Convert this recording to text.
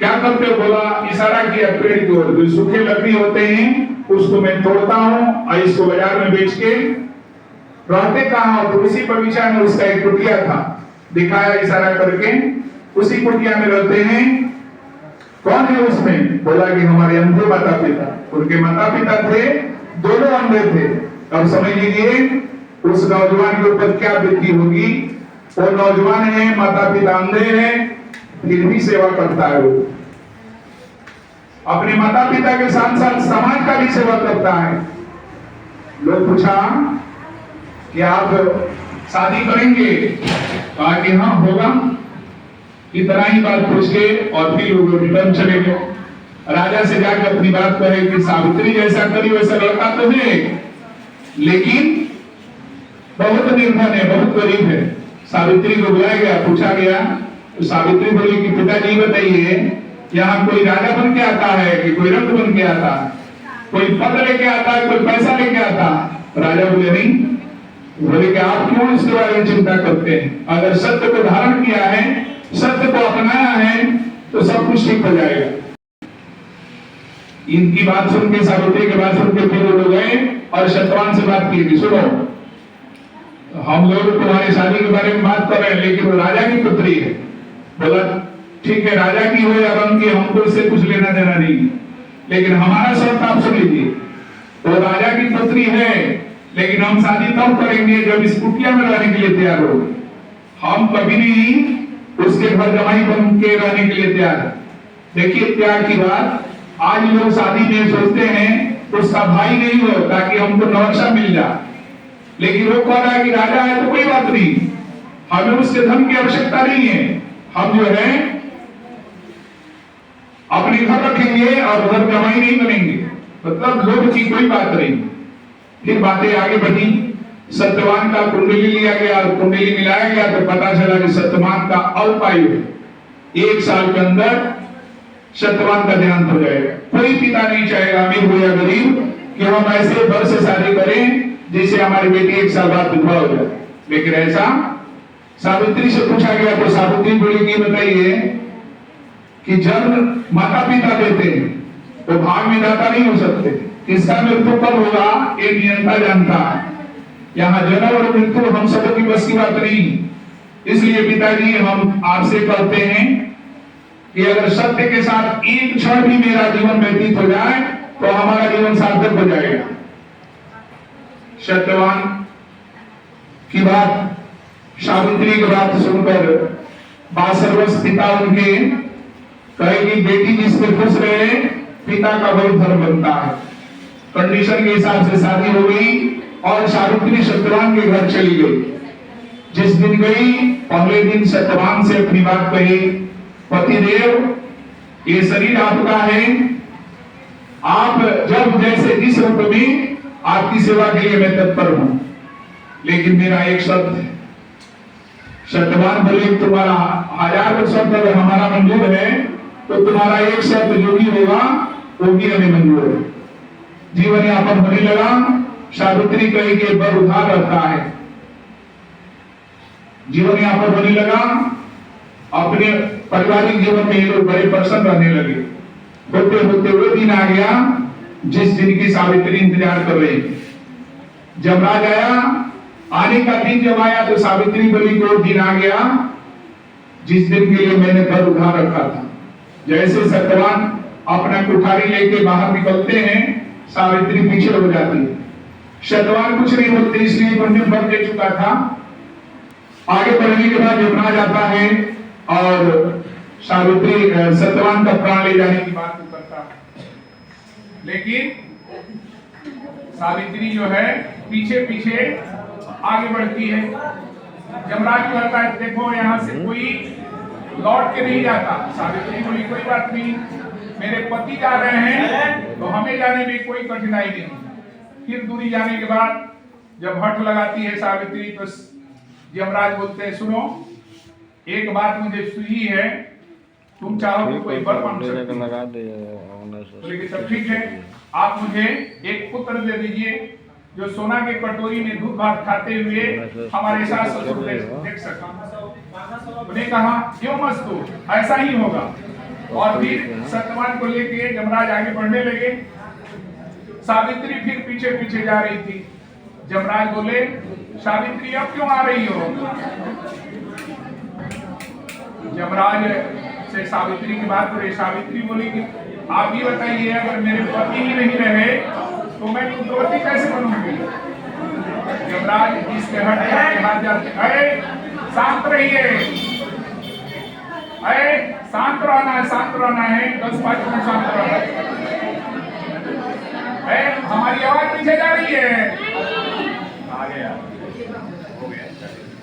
क्या करते हो? बोला, इशारा किया पेड़ की ओर, जो सूखे लकड़ी होते हैं उसको मैं तोड़ता हूँ और इसको बाजार में बेच के रहते कहाँ? तो उसी बगीचा में उसका एक कुटिया था, दिखाया इशारा करके, उसी कुटिया में रहते हैं। कौन है उसमें? बोला कि हमारे अंधे माता पिता। उनके माता पिता थे, दोनों अंधे थे। अब समझ लीजिए उस नौजवान के ऊपर क्या बीती होगी। वो नौजवान है, माता पिता अंधे हैं, फिर भी सेवा करता है। वो अपने माता पिता के साथ साथ समाज का भी सेवा करता है। लोग पूछा कि आप शादी करेंगे? कहा कि हाँ होगा। इतना ही बात पूछ के और फिर लोग रिटर्न चले गए। राजा से जाकर अपनी बात कहे कि सावित्री जैसा करी वैसा लड़का तो है, लेकिन बहुत निर्धन है, बहुत गरीब है। सावित्री को बुलाया गया, पूछा गया तो सावित्री बोली कि पिताजी बताइए, यहाँ कोई राजा बन के आता है कि कोई रंग बन के आता है, कोई पद लेके आता है, कोई पैसा लेके आता है? राजा बोले नहीं। बोले कि आप क्यों इसके बारे में चिंता करते हैं? अगर सत्य को धारण किया है, सत्य को अपनाया है, तो सब कुछ ठीक हो जाएगा। इनकी बात सुन के, सावित्री की बात सुन के फिर वो लोग गए और सत्यवान से बात की कि सुनो, हम लोग तुम्हारी शादी के बारे में बात कर रहे हैं, लेकिन वो राजा की पुत्री है। बोला ठीक है, राजा की हो या रंग की, हमको इससे कुछ लेना देना नहीं, लेकिन हमारा शर्त आप सुन लीजिए। वो राजा की पुत्री है, लेकिन हम शादी तब करेंगे जब इस कुटिया में रहने के लिए तैयार हो। हम कभी नहीं उसके घर जमाई बन के रहने के लिए तैयार है। देखिए त्याग की बात। आज लोग शादी में सोचते हैं उसका भाई नहीं हो ताकि हमको नौकसा मिल जाए, लेकिन वो कह रहा है कि राजा है तो कोई बात नहीं, हमें उसके धन की आवश्यकता नहीं है, हम जो है अपने घर रखेंगे और घर जमाई नहीं बनेंगे। मतलब लोभ की कोई बात नहीं। फिर बातें आगे बढ़ी। सत्यवान का कुंडली लिया गया, कुंडली मिलाया गया तो पता चला कि सत्यवान का अल्पायु है, 1 साल के अंदर सत्यवान का देहांत हो जाएगा। कोई पिता नहीं चाहेगा, अमीर हो या गरीब, कि हम ऐसे बर से शादी करें जिससे हमारी बेटी 1 साल बाद विधवा हो जाए। लेकिन ऐसा सावित्री से पूछा गया तो सावित्री बोली कि बताइए कि जन्म माता पिता देते हैं तो भाग में दाता नहीं हो सकते, किसका मृत्यु कब होगा ये नियंता जानता है। यहाँ जन्म और मृत्यु हम सबों की बस की बात नहीं। इसलिए पिताजी हम आपसे कहते हैं कि अगर सत्य के साथ एक क्षण भी मेरा जीवन व्यतीत हो जाए तो हमारा जीवन सार्थक हो जाएगा। सत्यवान की बात, सावित्री की बात सुनकर 62 वर्ष पिता उनके कहेगी बेटी जिसपे खुश रहे पिता का बहुत धर्म बनता है। कंडीशन के हिसाब से शादी हो गई और सावित्री सत्यवान के घर चली गई। जिस दिन गई पहले दिन सत्यवान से अपनी बात कही, पतिदेव ये शरीर आपका है, आप जब जैसे जिस रूप में आपकी सेवा के लिए मैं तत्पर हूं, लेकिन मेरा एक शर्त है। सत्यवान बोले तुम्हारा 1000 शर्त अगर हमारा मंजूर है तो तुम्हारा एक शर्त जो भी होगा वो भी हमें मंजूर है। जीवन यापन होने लगा। सावित्री कही कि बर उधार रखा है। जीवन यापन होने लगा। अपने पारिवारिक जीवन में ये लोग बड़े प्रसन्न रहने लगे। होते होते वो दिन आ गया जिस दिन की सावित्री इंतजार कर रही थी। जमराज आया, आने का दिन जब आया तो सावित्री बोली को दिन आ गया जिस दिन के लिए मैंने बर उधार रखा था। जैसे सत्यवान अपना कुठारी लेके बाहर निकलते हैं, सावित्री पीछे हो जाती है। सत्यवान कुछ नहीं बोलते, इसलिए उन्होंने बर दे चुका था। आगे बढ़ने के बाद यमराज आता है और सावित्री सत्यवान का प्राण ले जाने की बात करता है, लेकिन सावित्री जो है पीछे पीछे आगे बढ़ती है। यमराज कहता है देखो यहाँ से कोई लौट के नहीं जाता। सावित्री बोली कोई बात नहीं, मेरे पति जा रहे हैं तो हमें जाने में कोई कठिनाई नहीं। फिर दूरी जाने के बाद जब हट लगाती है सावित्री तो यमराज बोलते हैं सुनो, एक बात मुझे सुनी है, तुम चाहो तो कोई वर मांग सकते हो। बोले कि सब ठीक है, आप मुझे एक पुत्र दे दीजिए जो सोना के कटोरी में दूध भात खाते हुए हमारे सास ससुर देख सका। उन्हें कहा क्यों मस्तू, ऐसा ही होगा। और फिर सत्यवान को लेके यमराज आगे बढ़ने लगे। सावित्री फिर पीछे पीछे जा रही थी। यमराज बोले, सावित्री अब क्यों आ रही हो? यमराज से सावित्री की बात करें। सावित्री बोली कि आप ही बताइए, अगर मेरे पति ही नहीं रहे तो मैं पुत्रवती कैसे बनूंगी? यमराज इसके हट जाके हाथ जाते, अरे शांत रहिए, अरे शांत रहना है, शांत रहना है, 10-5 मिनट शांत रहना है। हमारी आवाज पीछे जा रही है। आ गया।